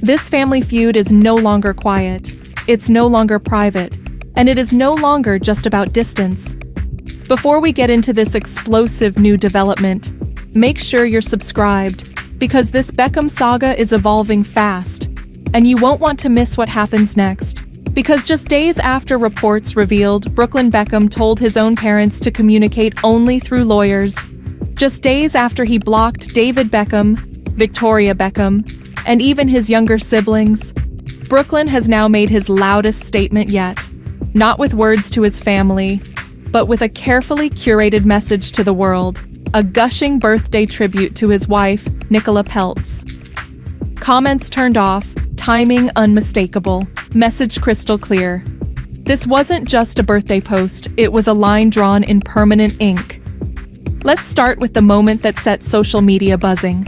This family feud is no longer quiet, it's no longer private, and it is no longer just about distance. Before we get into this explosive new development, make sure you're subscribed, because this Beckham saga is evolving fast, and you won't want to miss what happens next. Because just days after reports revealed Brooklyn Beckham told his own parents to communicate only through lawyers, just days after he blocked David Beckham, Victoria Beckham, and even his younger siblings, Brooklyn has now made his loudest statement yet, not with words to his family, but with a carefully curated message to the world, a gushing birthday tribute to his wife, Nicola Peltz. Comments turned off, timing unmistakable, message crystal clear. This wasn't just a birthday post, it was a line drawn in permanent ink. Let's start with the moment that set social media buzzing.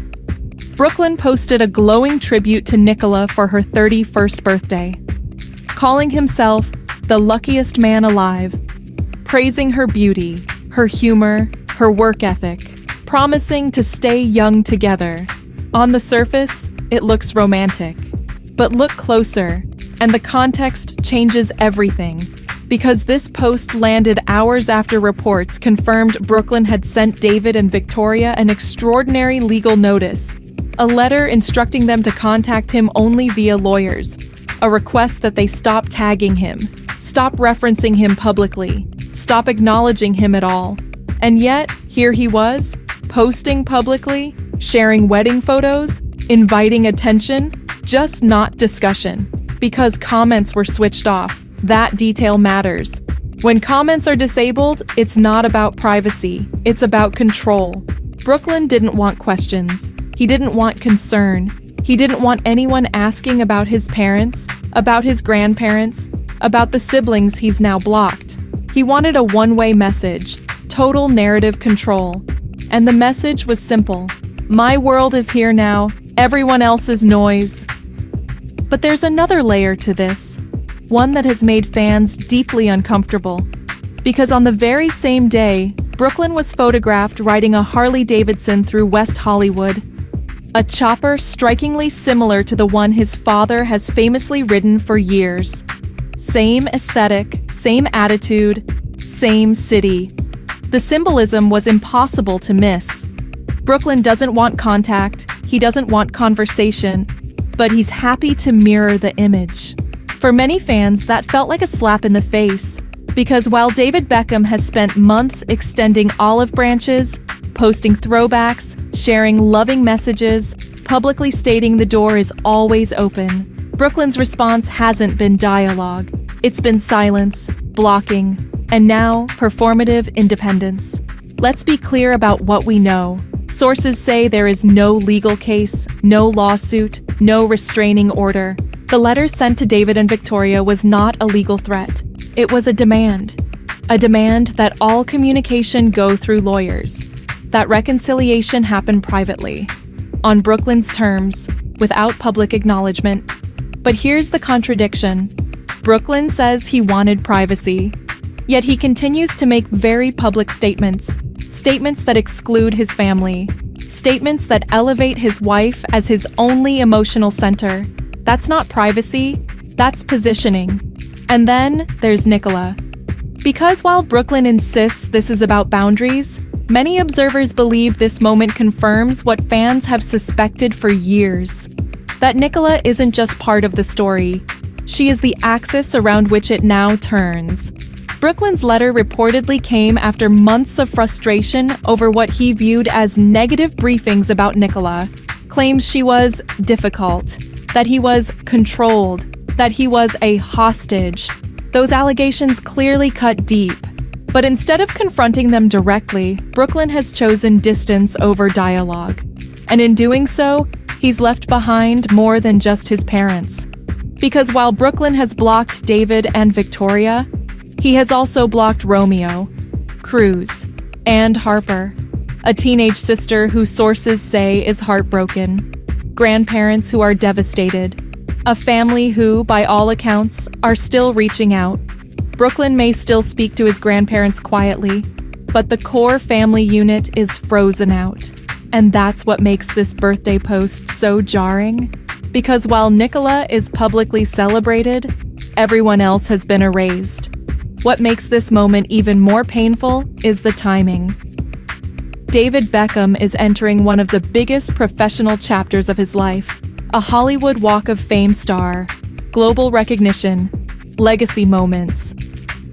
Brooklyn posted a glowing tribute to Nicola for her 31st birthday, calling himself the luckiest man alive, praising her beauty, her humor, her work ethic, promising to stay young together. On the surface, it looks romantic. But look closer, and the context changes everything. Because this post landed hours after reports confirmed Brooklyn had sent David and Victoria an extraordinary legal notice, a letter instructing them to contact him only via lawyers, a request that they stop tagging him, stop referencing him publicly, stop acknowledging him at all. And yet, here he was, posting publicly, sharing wedding photos, inviting attention, just not discussion. Because comments were switched off. That detail matters. When comments are disabled, it's not about privacy, it's about control. Brooklyn didn't want questions. He didn't want concern. He didn't want anyone asking about his parents, about his grandparents, about the siblings he's now blocked. He wanted a one-way message, total narrative control. And the message was simple. My world is here now, everyone else's noise. But there's another layer to this, one that has made fans deeply uncomfortable. Because on the very same day, Brooklyn was photographed riding a Harley-Davidson through West Hollywood, a chopper strikingly similar to the one his father has famously ridden for years. Same aesthetic, same attitude, same city. The symbolism was impossible to miss. Brooklyn doesn't want contact, he doesn't want conversation, but he's happy to mirror the image. For many fans, that felt like a slap in the face, because while David Beckham has spent months extending olive branches, posting throwbacks, sharing loving messages, publicly stating the door is always open, Brooklyn's response hasn't been dialogue. It's been silence, blocking, and now performative independence. Let's be clear about what we know. Sources say there is no legal case, no lawsuit, no restraining order. The letter sent to David and Victoria was not a legal threat. It was a demand that all communication go through lawyers, that reconciliation happen privately, on Brooklyn's terms, without public acknowledgement. But here's the contradiction. Brooklyn says he wanted privacy, yet he continues to make very public statements that exclude his family, statements that elevate his wife as his only emotional center. That's not privacy, that's positioning. And then there's Nicola. Because while Brooklyn insists this is about boundaries, many observers believe this moment confirms what fans have suspected for years. That Nicola isn't just part of the story, she is the axis around which it now turns. Brooklyn's letter reportedly came after months of frustration over what he viewed as negative briefings about Nicola, claims she was difficult, that he was controlled, that he was a hostage. Those allegations clearly cut deep. But instead of confronting them directly, Brooklyn has chosen distance over dialogue. And in doing so, he's left behind more than just his parents. Because while Brooklyn has blocked David and Victoria, he has also blocked Romeo, Cruz, and Harper, a teenage sister who sources say is heartbroken, grandparents who are devastated, a family who, by all accounts, are still reaching out. Brooklyn may still speak to his grandparents quietly, but the core family unit is frozen out. And that's what makes this birthday post so jarring. Because while Nicola is publicly celebrated, everyone else has been erased. What makes this moment even more painful is the timing. David Beckham is entering one of the biggest professional chapters of his life, a Hollywood Walk of Fame star, global recognition, legacy moments.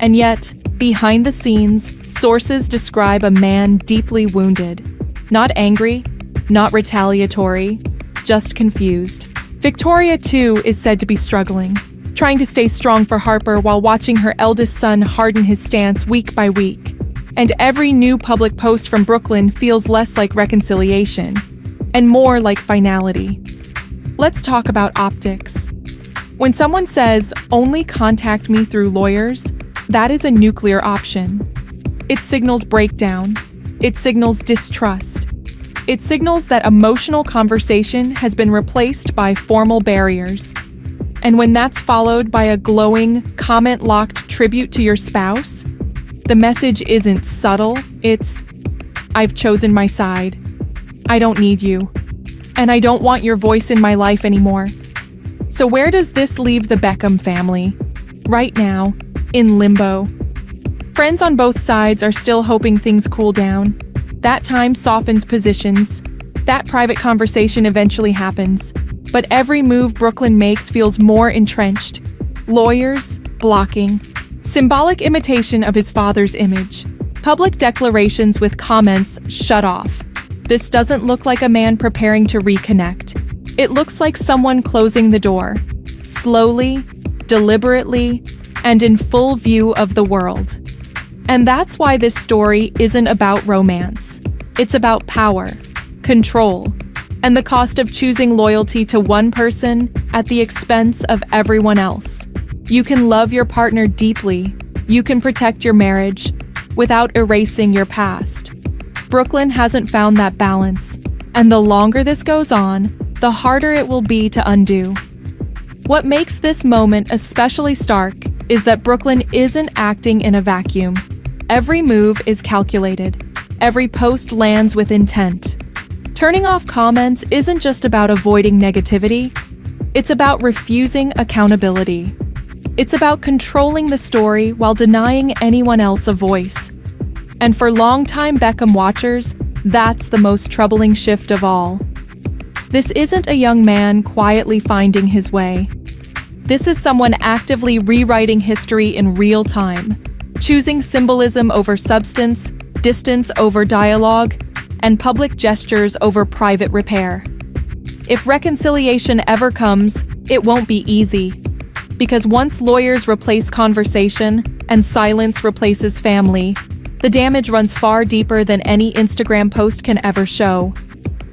And yet, behind the scenes, sources describe a man deeply wounded. Not angry, not retaliatory, just confused. Victoria, too, is said to be struggling, trying to stay strong for Harper while watching her eldest son harden his stance week by week. And every new public post from Brooklyn feels less like reconciliation and more like finality. Let's talk about optics. When someone says, "Only contact me through lawyers," that is a nuclear option. It signals breakdown. It signals distrust. It signals that emotional conversation has been replaced by formal barriers. And when that's followed by a glowing, comment-locked tribute to your spouse, the message isn't subtle, it's, "I've chosen my side. I don't need you. And I don't want your voice in my life anymore." So where does this leave the Beckham family? Right now, in limbo. Friends on both sides are still hoping things cool down. That time softens positions. That private conversation eventually happens. But every move Brooklyn makes feels more entrenched. Lawyers, blocking. Symbolic imitation of his father's image. Public declarations with comments shut off. This doesn't look like a man preparing to reconnect. It looks like someone closing the door. Slowly, deliberately, and in full view of the world. And that's why this story isn't about romance. It's about power, control, and the cost of choosing loyalty to one person at the expense of everyone else. You can love your partner deeply. You can protect your marriage without erasing your past. Brooklyn hasn't found that balance, and the longer this goes on, the harder it will be to undo. What makes this moment especially stark is that Brooklyn isn't acting in a vacuum. Every move is calculated. Every post lands with intent. Turning off comments isn't just about avoiding negativity. It's about refusing accountability. It's about controlling the story while denying anyone else a voice. And for longtime Beckham watchers, that's the most troubling shift of all. This isn't a young man quietly finding his way. This is someone actively rewriting history in real time, choosing symbolism over substance, distance over dialogue, and public gestures over private repair. If reconciliation ever comes, it won't be easy. Because once lawyers replace conversation and silence replaces family, the damage runs far deeper than any Instagram post can ever show.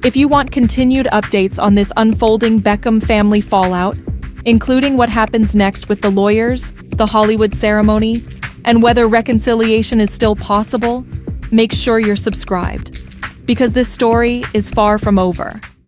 If you want continued updates on this unfolding Beckham family fallout, including what happens next with the lawyers, the Hollywood ceremony, and whether reconciliation is still possible, make sure you're subscribed. Because this story is far from over.